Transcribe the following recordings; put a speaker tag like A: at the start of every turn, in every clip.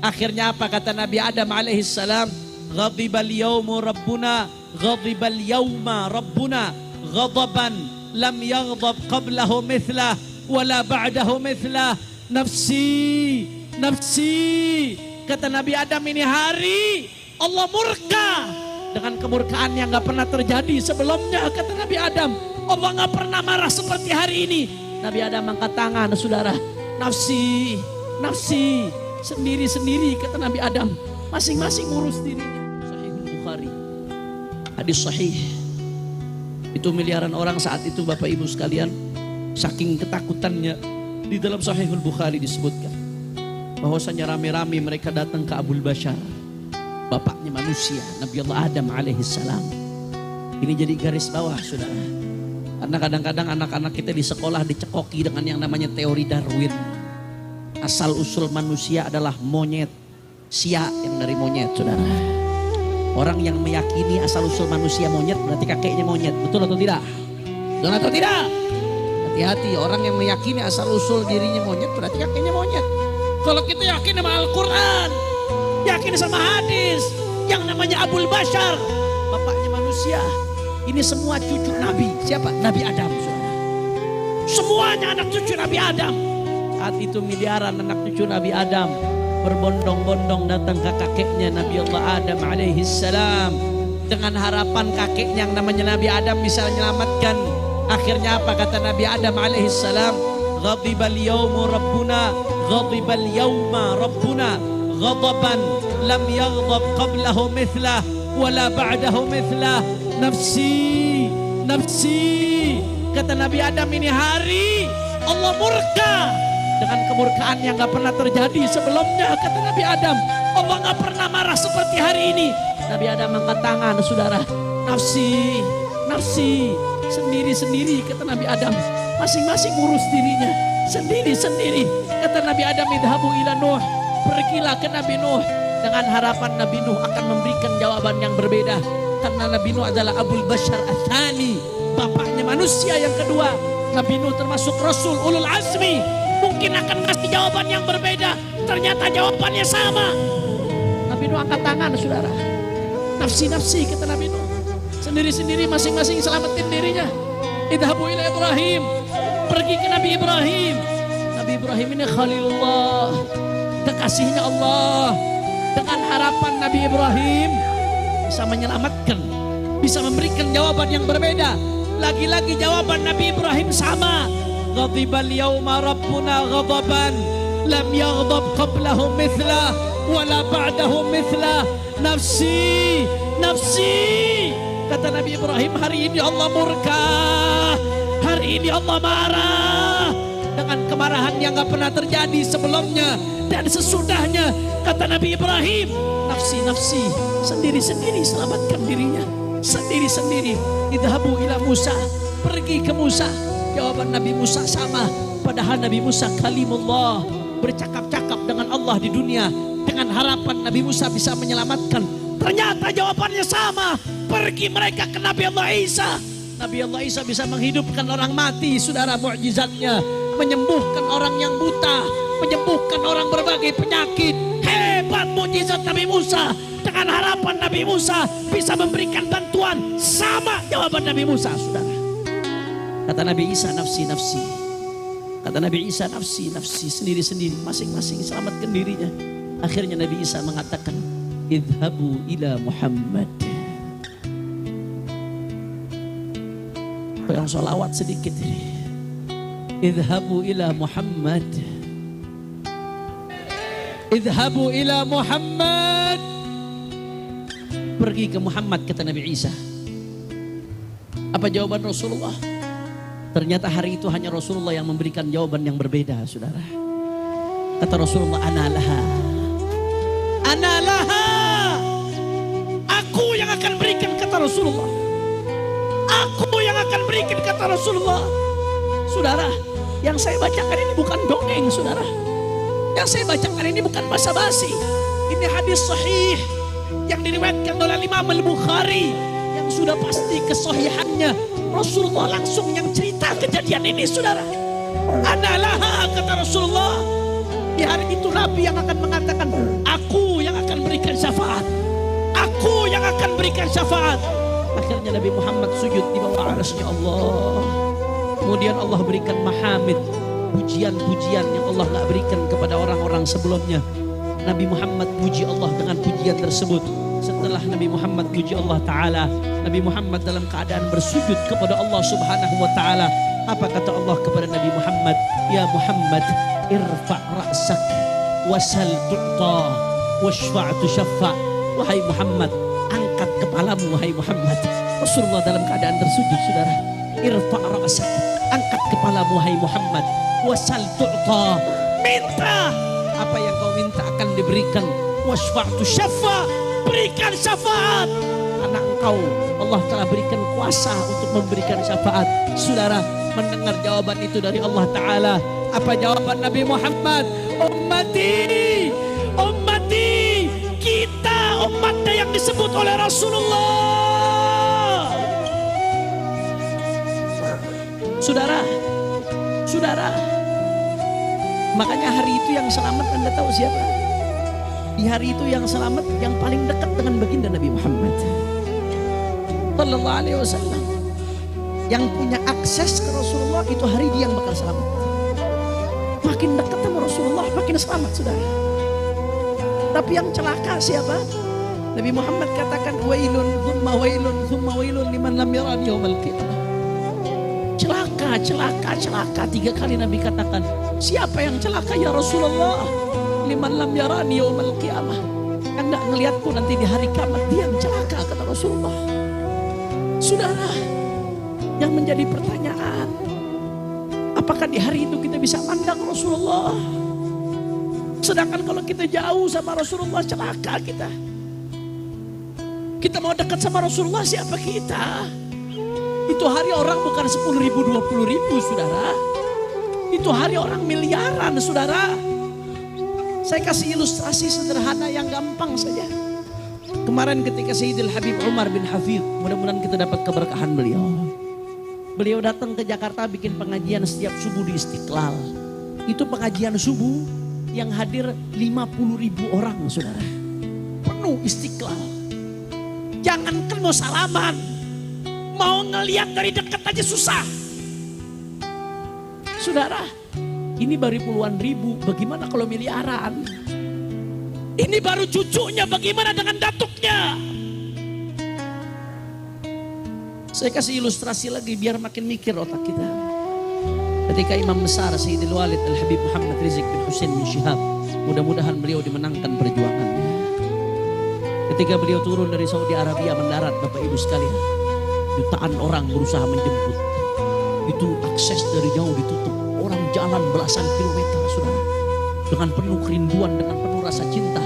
A: Akhirnya apa kata Nabi Adam alaihissalam? Ghadibal yawmu rabbuna, ghadibal yawma rabbuna, ghadaban lam yaghdab qablahu mithlah, wala ba'dahu mithlah. Nafsi, nafsi. Kata Nabi Adam, ini hari Allah murka dengan kemurkaan yang gak pernah terjadi sebelumnya. Kata Nabi Adam, Allah gak pernah marah seperti hari ini. Nabi Adam angkat tangan, saudara. Nafsi, nafsi. Sendiri-sendiri kata Nabi Adam. Masing-masing urus dirinya. Sahihul Bukhari. Hadis sahih. Itu miliaran orang saat itu Bapak Ibu sekalian. Saking ketakutannya. Di dalam Sahihul Bukhari disebutkan. Bahwasanya rame-rame mereka datang ke Abul Bashar. Bapaknya manusia. Nabi Allah Adam alaihissalam. Ini jadi garis bawah saudara. Karena kadang-kadang anak-anak kita di sekolah dicekoki dengan yang namanya teori Darwin. Asal usul manusia adalah monyet. Sia yang dari monyet saudara. Orang yang meyakini asal usul manusia monyet berarti kakeknya monyet. Betul atau tidak? Betul atau tidak? Hati-hati, orang yang meyakini asal usul dirinya monyet berarti kakeknya monyet. Kalau kita yakin sama Al-Quran, yakin sama hadis, yang namanya Abul Bashar, bapaknya manusia. Ini semua cucu Nabi. Siapa? Nabi Adam saudara. Semuanya anak cucu Nabi Adam. Saat itu miliaran anak cucu Nabi Adam berbondong-bondong datang ke kakeknya Nabi Allah Adam alaihissalam dengan harapan kakeknya yang namanya Nabi Adam bisa menyelamatkan. Akhirnya apa kata Nabi Adam alaihissalam? Ghadibal yawmu rabbuna, ghadibal yawma rabbuna, ghadaban lam yaghdab qablahu mithlah, wala ba'dahu mithlah. Nafsi, nafsi. Kata Nabi Adam, ini hari Allah murka dengan kemurkaan yang gak pernah terjadi sebelumnya. Kata Nabi Adam, Allah gak pernah marah seperti hari ini. Nabi Adam angkat tangan saudara. Nafsi, nafsi. Sendiri-sendiri kata Nabi Adam. Masing-masing urus dirinya. Sendiri-sendiri. Kata Nabi Adam, idhabu ila Nuh. Pergilah ke Nabi Nuh. Dengan harapan Nabi Nuh akan memberikan jawaban yang berbeda. Karena Nabi Nuh adalah Abul Bashar Ats-Tsani. Bapaknya manusia yang kedua. Nabi Nuh termasuk Rasul Ulul Azmi. Mungkin akan kasih jawaban yang berbeda. Ternyata jawabannya sama. Nabi Nuh angkat tangan saudara. Nafsi-nafsi kata Nabi Nuh. Sendiri-sendiri masing-masing selamatin dirinya. Idhabu ila Ibrahim. Pergi ke Nabi Ibrahim. Nabi Ibrahim ini Khalilullah. Kekasihnya Allah. Dengan harapan Nabi Ibrahim bisa menyelamatkan. Bisa memberikan jawaban yang berbeda. Lagi-lagi jawaban Nabi Ibrahim sama. Ghadibal yawma rabbuna ghadaban lam yaghdab qablahu mithlah, wala ba'dahu mithlah. Nafsi, nafsi. Kata Nabi Ibrahim, hari ini Allah murka. Hari ini Allah marah. Dengan kemarahan yang gak pernah terjadi sebelumnya dan sesudahnya. Kata Nabi Ibrahim, nafsi, nafsi. Sendiri-sendiri selamatkan dirinya. Sendiri-sendiri. Idhabu ila Musa. Pergi ke Musa. Jawaban Nabi Musa sama. Padahal Nabi Musa kalimullah. Bercakap-cakap dengan Allah di dunia. Dengan harapan Nabi Musa bisa menyelamatkan. Ternyata jawabannya sama. Pergi mereka ke Nabi Allah Isa. Nabi Allah Isa bisa menghidupkan orang mati. Saudara, mukjizatnya. Menyembuhkan orang yang buta. Menyembuhkan orang berbagai penyakit. Hebat mukjizat Nabi Musa. Dengan harapan Nabi Musa bisa memberikan bantuan. Sama jawaban Nabi Musa saudara. Kata Nabi Isa, nafsi, nafsi. Kata Nabi Isa, nafsi, nafsi. Sendiri-sendiri, masing-masing selamatkan dirinya. Akhirnya Nabi Isa mengatakan, idhabu ila Muhammad. Yang sholawat sedikit ini. Idhabu ila Muhammad. Idhabu ila Muhammad. Pergi ke Muhammad kata Nabi Isa. Apa jawaban Rasulullah? Ternyata hari itu hanya Rasulullah yang memberikan jawaban yang berbeda saudara. Kata Rasulullah, analaha. Analaha. Aku yang akan berikan kata Rasulullah. Aku yang akan berikan kata Rasulullah. Saudara, yang saya bacakan ini bukan dongeng saudara. Yang saya bacakan ini bukan basa-basi. Ini hadis sahih yang diriwayatkan oleh Imam Al-Bukhari yang sudah pasti kesahihannya. Rasulullah langsung yang cerita kejadian ini saudara. Analaha kata Rasulullah. Di hari itu Nabi yang akan mengatakan, berikan syafaat. Akhirnya Nabi Muhammad sujud di bawah arasnya Allah. Kemudian Allah berikan mahamid, pujian-pujian yang Allah gak berikan kepada orang-orang sebelumnya. Nabi Muhammad puji Allah dengan pujian tersebut. Setelah Nabi Muhammad puji Allah Ta'ala, Nabi Muhammad dalam keadaan bersujud kepada Allah Subhanahu Wa Ta'ala. Apa kata Allah kepada Nabi Muhammad? Ya Muhammad, irfa' ra'sak wasal tu'ta washfa' tushaffa. Wahai Muhammad, angkat kepalamu wahai Muhammad. Rasulullah dalam keadaan tersujud, saudara. Irfa' ra'sak, angkat kepalamu wahai Muhammad. Wasal tu'ta, minta apa yang kau minta akan diberikan. Washfa' tushaffa, berikan syafaat. Karena engkau Allah telah berikan kuasa untuk memberikan syafaat. Saudara mendengar jawaban itu dari Allah Ta'ala. Apa jawaban Nabi Muhammad? Ummati, ummati, kita umatnya yang disebut oleh Rasulullah. Saudara, saudara, makanya hari itu yang selamat Anda tahu siapa? Di hari itu yang selamat, yang paling dekat dengan baginda Nabi Muhammad sallallahu alaihi wasallam. Yang punya akses ke Rasulullah, itu hari dia yang bakal selamat. Makin dekat sama Rasulullah, makin selamat, saudara. Tapi yang celaka siapa? Nabi Muhammad katakan, wailun thumma wailun thumma wailun liman lam yarani yaumal qiyamah. Celaka, celaka, celaka. 3 kali Nabi katakan, siapa yang celaka ya Rasulullah? Liman lam yarani yaumal qiyamah. Yang gak ngeliatku nanti di hari kiamat, dia yang celaka, kata Rasulullah. Saudara, yang menjadi pertanyaan, apakah di hari itu kita bisa mandang Rasulullah? Sedangkan kalau kita jauh sama Rasulullah, celaka kita. Kita mau dekat sama Rasulullah, siapa kita? Itu hari orang bukan 10.000, 20.000, saudara. Itu hari orang miliaran, saudara. Saya kasih ilustrasi sederhana yang gampang saja. Kemarin ketika Sayyidil Habib Umar bin Hafidh, mudah-mudahan kita dapat keberkahan beliau. Beliau datang ke Jakarta bikin pengajian setiap subuh di Istiqlal. Itu pengajian subuh yang hadir 50.000 orang, saudara. Penuh Istiqlal. Jangankan mau salaman, mau ngelihat dari dekat aja susah. Saudara, ini baru puluhan ribu, bagaimana kalau miliaran? Ini baru cucunya, bagaimana dengan datuknya? Saya kasih ilustrasi lagi biar makin mikir otak kita. Ketika Imam besar Sayyidil Walid Al-Habib Muhammad Rizik bin Hussein bin Syihab, mudah-mudahan beliau dimenangkan perjuangannya. Ketika beliau turun dari Saudi Arabia mendarat, Bapak Ibu sekalian, jutaan orang berusaha menjemput. Itu akses dari jauh ditutup. Orang jalan belasan kilometer, saudara. Dengan penuh kerinduan, dengan penuh rasa cinta.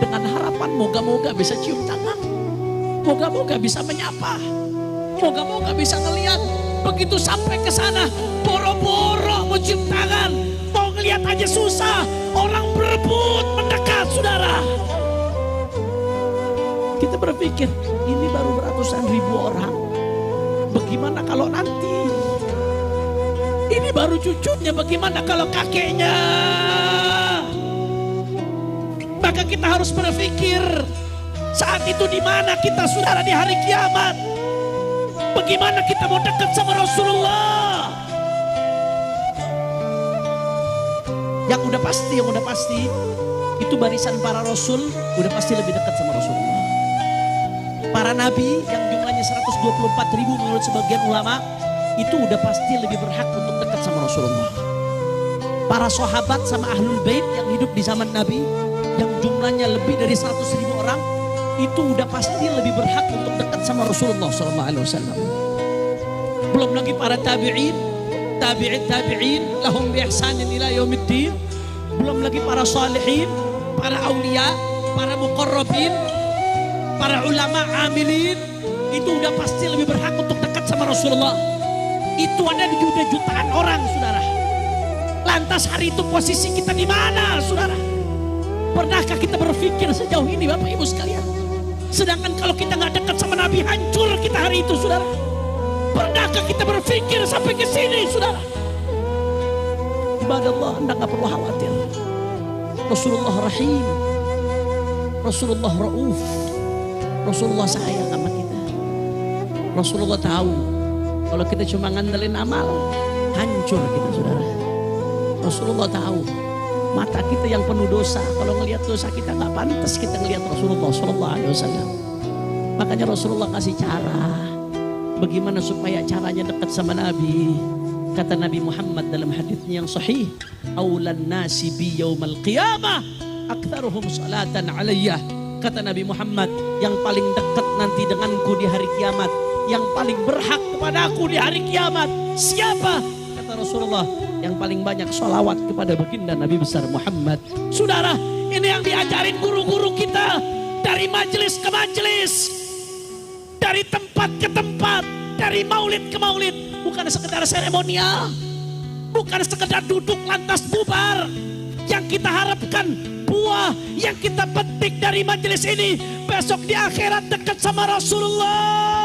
A: Dengan harapan moga-moga bisa cium tangan. Moga-moga bisa menyapa. Moga-moga bisa ngelihat. Begitu sampai ke sana, boro-boro mau cium tangan. Mau ngelihat aja susah. Orang berebut mendekat, saudara. Kita berpikir, ini baru beratusan ribu orang. Bagaimana kalau nanti? Ini baru cucunya, bagaimana kalau kakeknya? Maka kita harus berpikir, saat itu di mana kita, saudara, di hari kiamat? Bagaimana kita mau dekat sama Rasulullah? Yang udah pasti, itu barisan para rasul udah pasti lebih dekat sama Rasulullah. Para nabi yang jumlahnya 124.000 menurut sebagian ulama, itu udah pasti lebih berhak untuk dekat sama Rasulullah. Para sahabat sama ahlul bait yang hidup di zaman Nabi, yang jumlahnya lebih dari 100.000 orang, itu udah pasti lebih berhak untuk dekat sama Rasulullah SAW. Belum lagi para tabi'in, tabi'in lahum bi ihsanin ila yaumiddin. Belum lagi para salihin, para aulia, para muqarrabin, para ulama amilin, itu udah pasti lebih berhak untuk dekat sama Rasulullah. Itu ada di jutaan orang, saudara. Lantas hari itu posisi kita di mana, saudara? Pernahkah kita berpikir sejauh ini, Bapak Ibu sekalian? Sedangkan kalau kita nggak dekat sama Nabi, hancur kita hari itu, saudara. Pernahkah kita berpikir sampai ke sini, saudara? Ibadah Allah, Anda nggak perlu khawatir. Rasulullah Rahim, Rasulullah Rauf, Rasulullah sayang sama kita. Rasulullah tahu kalau kita cuma ngandelin amal, hancur kita saudara. Rasulullah tahu mata kita yang penuh dosa, kalau ngelihat dosa kita nggak pantas kita ngelihat Rasulullah Sallallahu Alaihi Wasallam. Makanya Rasulullah kasih cara bagaimana supaya caranya dekat sama Nabi. Kata Nabi Muhammad dalam hadisnya yang sahih, aulan nasi bi yaumal qiyamah aktsaruhum salatan alayya. Kata Nabi Muhammad, yang paling dekat nanti denganku di hari kiamat, yang paling berhak kepadaku di hari kiamat, siapa? Kata Rasulullah, yang paling banyak sholawat kepada baginda Nabi besar Muhammad. Saudara, ini yang diajarin guru-guru kita, dari majelis ke majelis, dari tempat ke tempat, dari maulid ke maulid. Bukan sekedar seremonial, bukan sekedar duduk lantas bubar. Yang kita harapkan buah yang kita petik dari majelis ini besok di akhirat dekat sama Rasulullah.